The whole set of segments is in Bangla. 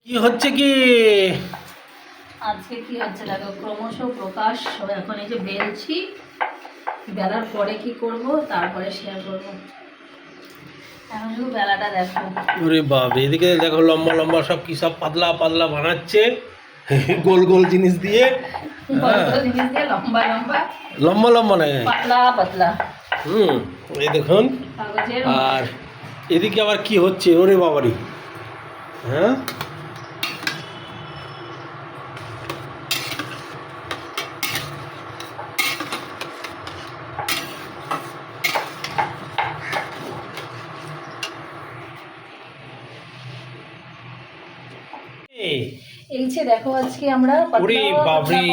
কি হচ্ছে কি আজকে কি হচ্ছে দেখো, ক্রমশ প্রকাশ। এখন এই যে বেলছি, বেলার পরে কি করব তারপরে শেয়ার করব। এখন শুধু বেলাটা দেখো। ওরে বাবা, এদিকে দেখো লম্বা লম্বা সব কি সব পাতলা পাতলা বানাচ্ছে গোল গোল জিনিস দিয়ে। জিনিস দিয়ে লম্বা লম্বা লম্বা লম্বা না, পাতলা পাতলা। এই দেখুন। কাগজের আর এদিকে আবার কি হচ্ছে, ওরে বাবারি। হ্যাঁ, এই যে দেখো, আজকে আমরা ওরে বাবারে,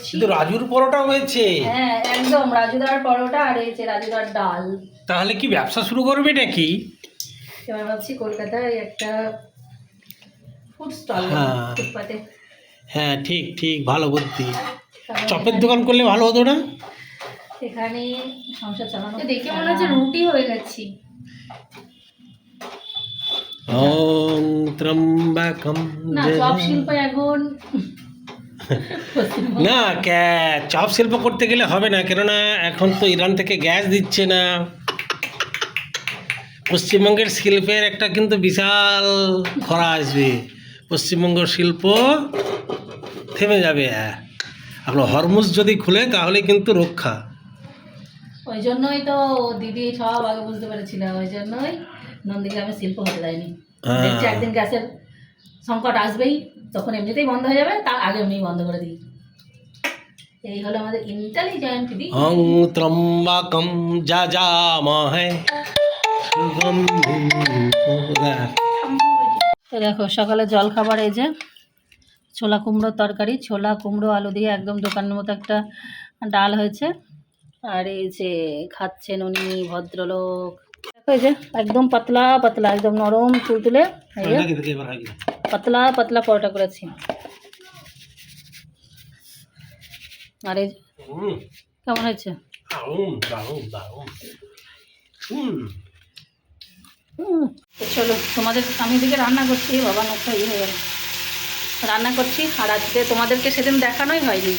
কিন্তু রাজুর পরোটা হয়েছে। হ্যাঁ একদম রাজুদার পরোটা, আর এই যে রাজুদার ডাল। তাহলে কি ব্যবসা শুরু করবে নাকি? এবার ভাবছি কলকাতায় একটা ফুড স্টল ফুটপাতে। হ্যাঁ ঠিক ঠিক, ভালো বুদ্ধি। চপের দোকান করলে ভালো হতো না? এখানে সংসার চালানো দেখে মনে হচ্ছে রুটি হয়ে যাচ্ছি। ওম ত্রম্বকম। না, চপ শিল্প এখন না, চপ শিল্প করতে গেলে হবে না, কেননা এখন তো ইরান থেকে গ্যাস দিচ্ছে না। পশ্চিমবঙ্গের শিল্পের একটা কিন্তু বিশাল খরা আসবে। পশ্চিমবঙ্গের শিল্প থেমে যাবে। আপনার হরমুজ যদি খুলে তাহলে কিন্তু রক্ষা। ওই জন্যই তো দিদি সব আগে বুঝতে পেরেছিল, ওই জন্যই নন্দীগ্রামে শিল্প হতে দেয়নি। দেখছি একদিন গ্যাসের সংকট আসবেই, তখন এমনিতেই বন্ধ হয়ে যাবে, তার আগে এমনি বন্ধ করে দিই। এই হলো আমাদের ইন্টেলিজেন্ট দিদি। অং ত্রম্বকম যজামহে সুগন্ধিম পুষ্টিবর্ধনম। তো দেখো, সকালে জল খাবার এই যে ছোলা কুমড়োর তরকারি, ছোলা কুমড়ো আলু দিয়ে একদম দোকানের মতো একটা ডাল হয়েছে। আর এই যে খাচ্ছেন উনি ভদ্রলোক, দেখো এই যে একদম পাতলা পাতলা, একদম নরম তুলতুলে পাতলা পাতলা পরোটা করেছি। আর এই কেমন হয়েছে? তো চলো, তোমাদের আমি এদিকে রান্না করছি। বাবা নখটা ইয়ে হয়ে গেল, রান্না করছি। আর আজকে তোমাদেরকে সেদিন দেখানোই হয়নি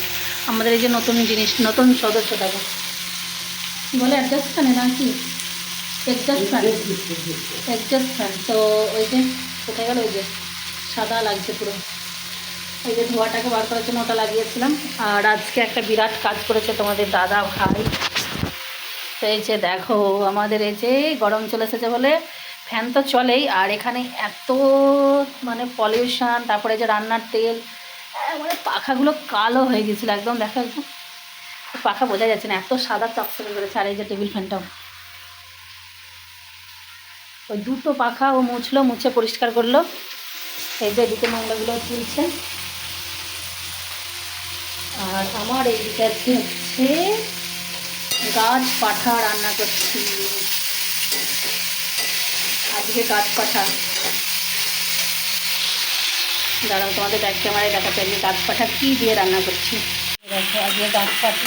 আমাদের এই যে নতুন জিনিস, নতুন সদস্যটাকে কী বলে, অ্যাডজাস্ট ফ্যানে না কি, অ্যাডজাস্ট ফ্যান। তো ওই যে কোথায় গেল, ওই যে সাদা লাগছে পুরো, ওই যে ধোয়াটাকে বার করার জন্য ওটা লাগিয়েছিলাম। আর আজকে একটা বিরাট কাজ করেছে তোমাদের দাদা ভাই। তো এই যে দেখো, আমাদের এই যে গরম চলে এসেছে বলে ফ্যান তো চলেই, আর এখানে এত মানে পলিউশন, তারপরে যে রান্নার তেল, মানে পাখাগুলো কালো হয়ে গেছিলো একদম। দেখো একদম পাখা বোঝা যাচ্ছে না, এত সাদা চকচকে করেছে। আর এই যে টেবিল ফ্যানটাও, ওই দুটো পাখা ও মুছলো, মুছে পরিষ্কার করলো। এই যে এদিকে নোংরাগুলো তুলছে। আর আমার এইদিকে আজকে হচ্ছে গাছ পাঠা রান্না করছি। আজকে গাছ পাঠা, দাঁড়াও তোমাদের ব্যাক ক্যামেরায় দেখাতে, আজকে গাছ পাঠা কী দিয়ে রান্না করছি। দেখো, আজকে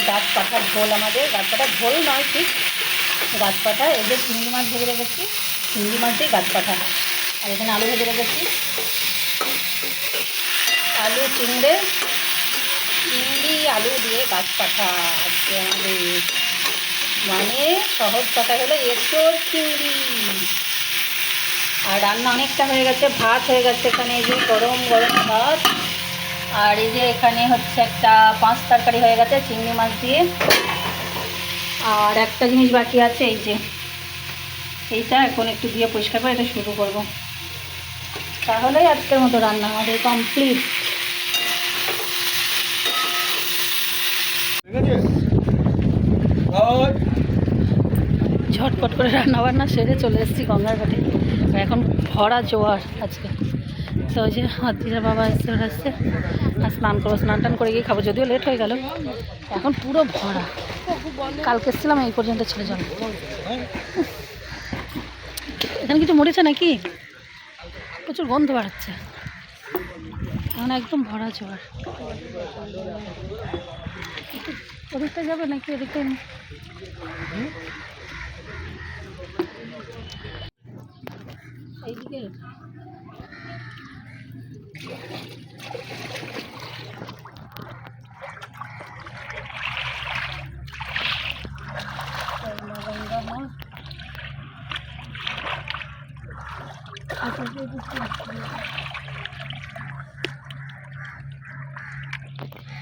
গাছ পাঠার ঝোল, আমাদের গাছ পাঠার ঝোল নয় ঠিক, গাছ পাঠা। এই যে চিংড়ি মাছ ভেজে রেখেছি, চিংড়ি মাছ দিয়ে গাছ পাঠা। আর এখানে আলু ভেজে রেখেছি, আলু চিংড়ি আলু দিয়ে গাছ পাঠা আজকে আমাদের। মানে সহজ কথা হলো এঁচোড় চিংড়ি। আর রান্না অনেকটা হয়ে গেছে, ভাত হয়ে গেছে এখানে, এই যে গরম গরম ভাত। আর এই যে এখানে হচ্ছে একটা পাঁচ তরকারি হয়ে গেছে চিংড়ি মাছ দিয়ে। আর একটা জিনিস বাকি আছে, এই যে এইটা এখন একটু দিয়ে পরিষ্কার করে এটা শুরু করব, তাহলেই আজকের মতো রান্না আমাদের কমপ্লিট। ঝটপট করে রান্নাবান্না সেরে চলে এসেছি গঙ্গার ঘাটে। এখন ভরা জোয়ার আজকে। তো ওই যে হাতিরা বাবা এসে আসছে, আর স্নান করবো, স্নান টান করে গিয়ে খাবো, যদিও লেট হয়ে গেল। এখন পুরো ভরা, কালকে এসেছিলাম এই পর্যন্ত ছিল জল। এখানে কিছু মরেছে নাকি, প্রচুর গন্ধ বাড়াচ্ছে। এখন একদম ভরা জোয়ার। ওদিকটা যাবে নাকি, ওদিকটা এইদিকে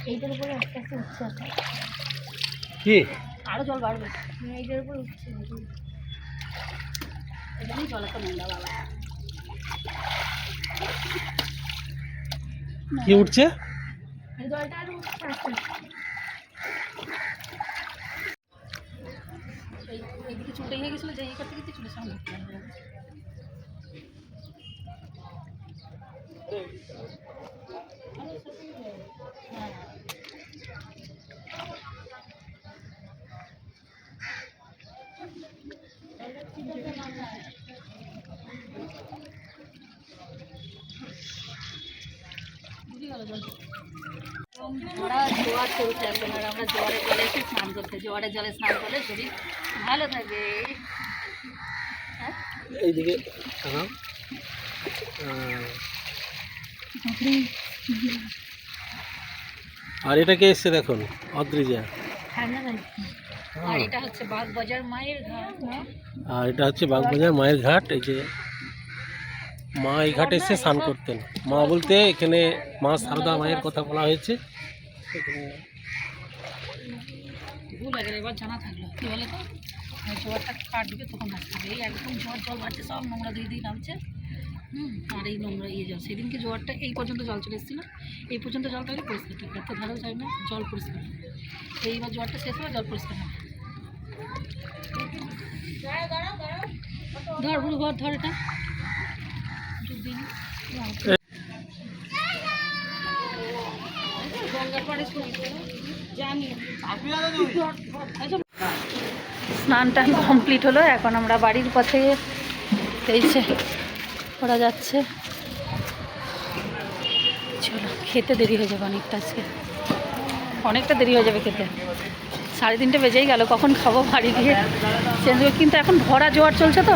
এইটার উপরে আস্তে আস্তে উঠছে এখন। কি আরো জল বাড়বে। এইটার উপরে উঠছে, এখানেই জল একটা নোংরা বাবা। কি উঠছে? এই জলটা আরো উঠছে আস্তে আস্তে। এইদিকে চুলটা হয়ে গেছিলো, যে এই করতে করতে চুলের সামনে উঠতে হবে। হ্যাঁ, বুঝে গেল জল। ভরা জোয়ার চলছে এখন, আর আমরা জোয়ারের জলে এসে স্নান করতে। জোয়ারের জলে স্নান করলে শরীর ভালো থাকে। হ্যাঁ, এইদিকে আর এটা কে এসছে দেখুন, অদ্রিজা। ঠান্ডা লাগছে। আর এটা হচ্ছে বাগবাজার মায়ের ঘাট না? আর এটা হচ্ছে বাগবাজার মায়ের ঘাট। এই যে মা এই ঘাটে এসে স্নান করতেন। মা বলতে এখানে মা সারদা মায়ের কথা বলা হয়েছে। ভুল আগে এবার জানা থাকলো, কী বলে তো, জোয়ারটা কাটবে তখন আসতে হবে। এই একদম জোয়ার জল বাড়ছে, সব নোংরা দিয়ে নামছে। আর এই নোংরা জল, সেদিনকে জোয়ারটা এই পর্যন্ত জল চলে এসেছিল, এই পর্যন্ত জল তাহলে পরিষ্কার থাকবে, এত ধারেও যায় না, জল পরিষ্কার হবে। এইবার জোয়ারটা শেষ হবে, জল পরিষ্কার হবে। ধর বুড়ো ঘর, ধর এটা গঙ্গার পাড়ে জানি। স্নান টান কমপ্লিট হলো, এখন আমরা বাড়ির পথে এইছে ওরা যাচ্ছে। চলো, খেতে দেরি হয়ে যাবে অনেকটা, আজকে অনেকটা দেরি হয়ে যাবে খেতে। 3:30 বেজেই গেল, কখন খাবো বাড়ি গিয়ে চেঞ্জ হবে। কিন্তু এখন ভরা জোয়ার চলছে তো,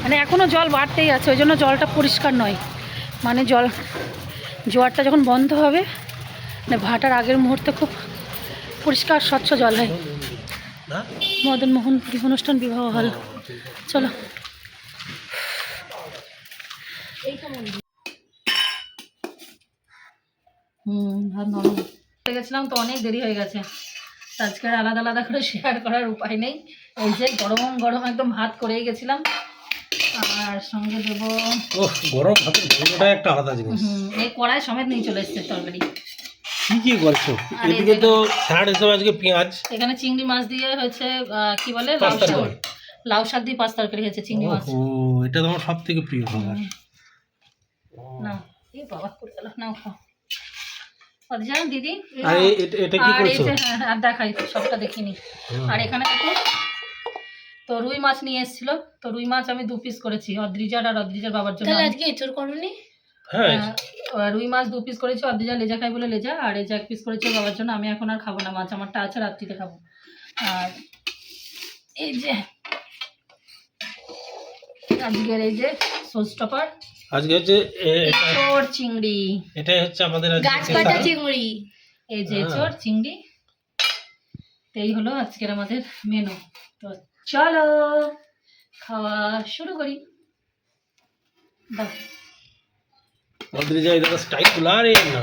মানে এখনও জল বাড়তেই আছে, ওই জন্য জলটা পরিষ্কার নয়। মানে জোয়ারটা যখন বন্ধ হবে, মানে ভাটার আগের মুহূর্তে খুব পরিষ্কার স্বচ্ছ জল হয়। মদন মোহন অনুষ্ঠান বিবাহ হল। চলো, ভাত নরম হয়ে গেছিলাম তো, অনেক দেরি হয়ে গেছে। আজকে আলাদা আলাদা করে শেয়ার করার উপায় নেই। এই যে গরম গরম একদম ভাত করেই গেছিলাম, আর সঙ্গে দেবো গরম ভাতের ঝোলটা একটা আলাদা জিনিস। এই কড়াই সমেত নিয়ে চলে এসছে তরকারি। কি কি করছো? এদিকে তো স্যালাড হিসেবে আজকে পেঁয়াজ, এখানে চিংড়ি মাছ দিয়ে হয়েছে, কি বলে, লাউ শাক দিয়ে পাঁচ তরকারি হয়েছে, চিংড়ি মাছ। ও, এটা তোমার সব থেকে প্রিয় খাবার। না, এই বাবা করে গেল, নাও খাও। জানো দিদি, আর এটা কি করছো? আর দেখাই, সবটা দেখিনি। আর এখানে দেখো, তো রুই মাছ নিয়ে এসেছিল, তো রুই মাছ আমি 2 পিস করেছি, অদ্রিজার আর অদ্রিজার বাবার জন্য। আজকে এঁচড় করনি? হ্যাঁ, রুই মাছ 2 পিস করেছি, অদ্রিজা লেজা খাই বলে লেজা, আর এই যে 1 পিস করেছি বাবার জন্য। আমি এখন আর খাবো না মাছ, আমারটা আছে, রাত্রিতে খাবো। আর এই যে আজকের এই যে সোস টপার, আজকে হচ্ছে এঁচড় চিংড়ি, এটাই হচ্ছে আমাদের গাছ কাটা চিংড়ি। এই যে এঁচড় চিংড়ি, এই হলো আজকের আমাদের মেনু। তো চলো খাওয়া শুরু করি। দাও অদ্রিজা, এটা স্টাইল গুলা রে না।